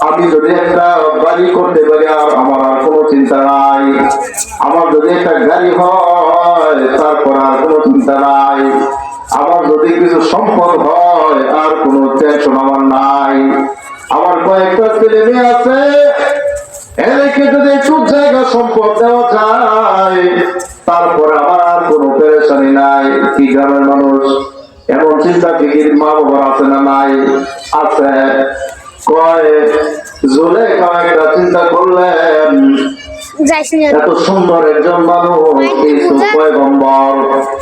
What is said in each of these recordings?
আমি যদি একটা বাড়ি করতে পারি আর আমার আর কোনো চিন্তা নাই, আমার যদি একটা গাড়ি হয় তারপর আর কোনো চিন্তা নাই, আমার যদি কিছু সম্পদ হয় আর কোনো টেনশন আমার নাই, আমার কয়েকটা ছেলে মেয়ে আছে এদেরকে যদি একটু জায়গা সম্পদ দেওয়া যায় তারপরে আমার আর কোনো পেরেশানি নাই। কি গ্রামের মানুষ এমন চিন্তা ফিকির মা বাবার আছে না নাই? আছে। কয় জুলেখা একটা চিন্তা করলেন, এত সুন্দর একজন মানুষ ইউসুফ পয়গম্বর,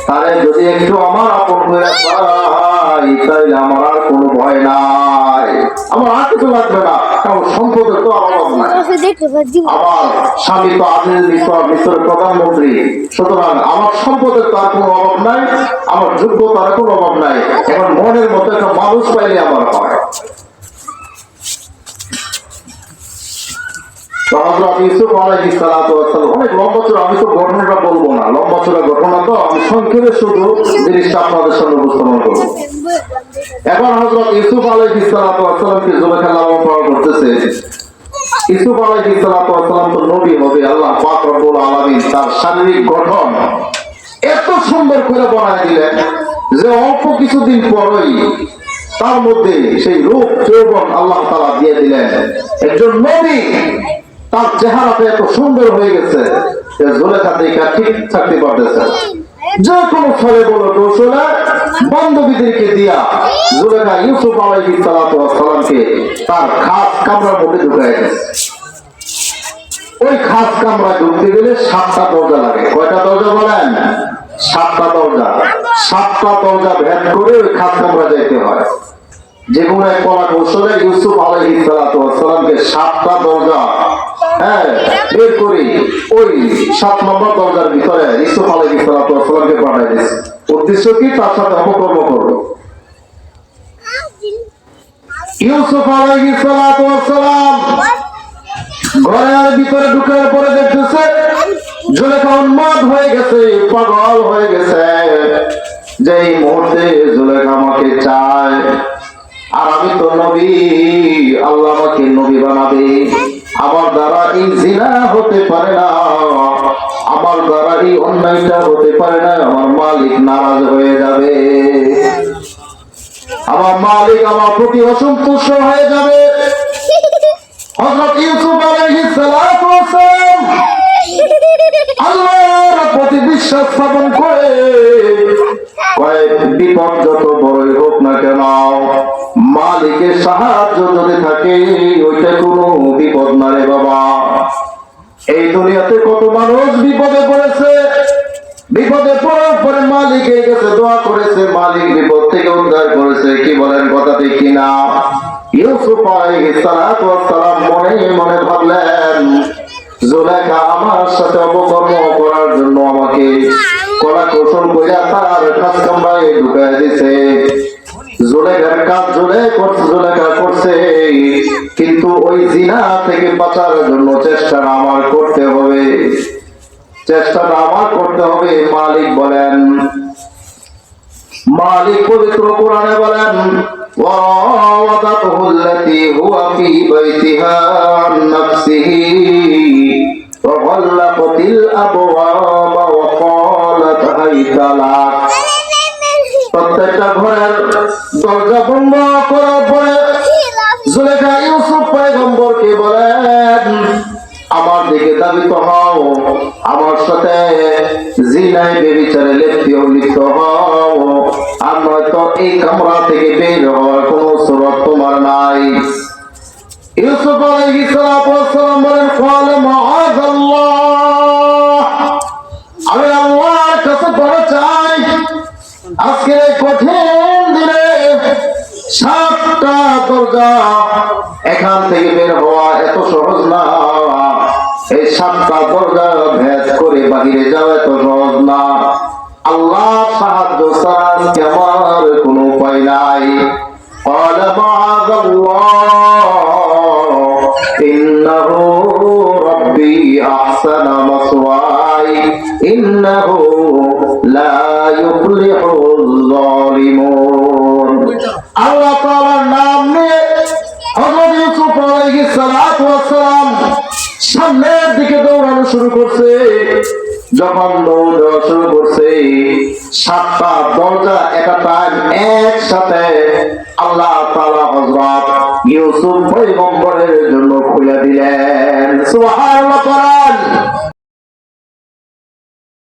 তারে যদি একটু আমার আপন করে পাই তাইলে আমার আর কোনো ভয় নাই, আমার আর কিছু লাগবে না, কারণ সম্পদের তো অভাব নাই, আমার স্বামী তো আজিজ মিশরের প্রধানমন্ত্রী, সুতরাং আমার সম্পদের তো আর কোনো অভাব নাই, আমার যোগ্যতার কোনো অভাব নাই, এখন মনের মতো একটা মানুষ পাইলে আমার হয়। অনেক লম্বা চূড়া, আমি তো ঘটনাটা বলবো না, লম্বা চূড়া ঘটনা তো আমি সংক্ষেপে শুধু জিনিসটা আপনাদের সামনে উপস্থাপন করবো। এখন হযরত ইউসুফ আলাইহিস সালামকে জুলেখা লালন পালন করতেছে। ইউসুফ আলাইহিস সালাম তো নবী হবে, আল্লাহ পাক রব্বুল আলামিন তার শারীরিক গঠন এত সুন্দর করে বানায় দিলেন যে অল্প কিছুদিন পরই তার মধ্যে সেই রূপ যৌবন আল্লাহ তাআলা দিয়ে দিলেন। একজন নবী তার চেহারাটা এত সুন্দর হয়ে গেছে যে জুলেখা দেখা ঠিক থাকতে পারতেছে। যে কোনো ছেলে বলো কৌশলে বান্ধবীদেরকে দিয়া জুলেখা ইউসুফ আলাইহিস সালামকে তার খাস কামরার মধ্যে ঢুকায় গেছে। ওই খাস কামরায় ঢুকতে গেলে 7টা দরজা লাগে। কয়টা দরজা বলেন? 7টা দরজা। 7টা দরজা ভেদ করে ওই খাস কামরা যেতে হয়। যে কোনো এক কলা কৌশলে ইউসুফ আলাইহিস সালামকে 7টা দরজা বের করে ওই 7 নম্বর দরজার ভিতরে ইউসুফ আলাইহিস সালামকে পাঠায় দিয়েছে। উদ্দেশ্য কি? তার সাথে অপকর্ম করবে। ইউসুফ আলাইহিস সালাম ঘরের ভিতরে ঢুকার পরে দেখতেছে জুলেখা উন্মাদ হয়ে গেছে, পাগল হয়ে গেছে, যে এই মুহূর্তে জুলেখা আমাকে চায়, আর আমি তো নবী, আল্লাহ আমাকে নবী বানাবে, আমার দ্বারা এই জিনা হতে পারে না, আমার দ্বারা এই অন্যায়টা হতে পারে না, আমার মালিক নারাজ হয়ে যাবে, আমার মালিক আমার প্রতি অসন্তুষ্ট হয়ে যাবে। হযরত ইউসুফ আলাইহিস সালাম আল্লাহর প্রতি বিশ্বাস স্থাপন করে কয়েক বিপদ যত বড়ই হোক না কেন মালিকের সাহায্য যদি থাকে ওইটা কোনো বিপদ না রে বাবা। এই দুনিয়াতে কত মানুষ বিপদে পড়েছে, বিপদে পড়ার পরে মালিকের কাছে দোয়া করেছে, মালিক বিপদ থেকে উদ্ধার করেছে। কি বলেন কথা ঠিক কিনা? ইউসুফ আলাইহিস সালাম মনে মনে ভাবলেন জুলেখা আমার সাথে অপকর্ম করার জন্য আমাকে কলা কৌশল করে তার খাস কামরায় ঢুকায় দিছে। জুলেখার কাজ জুলেখা করছে, কিন্তু ওই জিনা থেকে বাঁচার জন্য চেষ্টাটা আমার করতে হবে, চেষ্টাটা আমার করতে হবে। মালিক বলেন, মালিক পবিত্র কোরআনে বলেন ওয়ারাওয়াদাতুহু আল্লাতী হুয়া ফী বাইতিহা আন নাফসিহি ওয়া গাল্লাকাতিল আবওয়াবা ওয়া ক্বালাত হাইতা লাক। প্রত্যেকটা ঘরের দরজা বন্ধ করার পরে জুলেখা ইউসুফ পয়গম্বরকে বলেন আমার দিকে দাবিত হও, আমার সাথে জিনায় বেবিচারে লিপ্ত হও, আর নয়তো এই কামরা থেকে বের হওয়ার কোন সুরত তোমার নাই। ইউসুফ আলাইহিস সালাম বলেন ক্বালা মাআযাল্লাহ, আমি আল্লাহর কাছে বড় চাই আজকে কঠিন দিনে 7টা দরজা এখান থেকে বের হওয়া এত সহজ না, এই 7টা দরজা ভেদ করে বাহিরে যাওয়া এত সহজ না, আল্লাহ সাহায্য ছাড়া আজকে আমার কোনো উপায় নাই। ক্বালা মাআযাল্লাহ ইন্নাহু রাব্বী আহসানা মাসওয়াই ইন্নাহু লা ইউফলিহুল যালিমুন। আল্লাহ তাআলার নাম নিয়ে হযরত ইউসুফ আলাইহিস সামনের দিকে দৌড়ানো শুরু করছে। যখন দৌড় দেওয়া শুরু করছে, 7টা দরজা একটা টাইম একসাথে আল্লাহ তাআলা হযরত ইউসুফ পয়গম্বরের জন্য খুলে দিলেন। সুবহান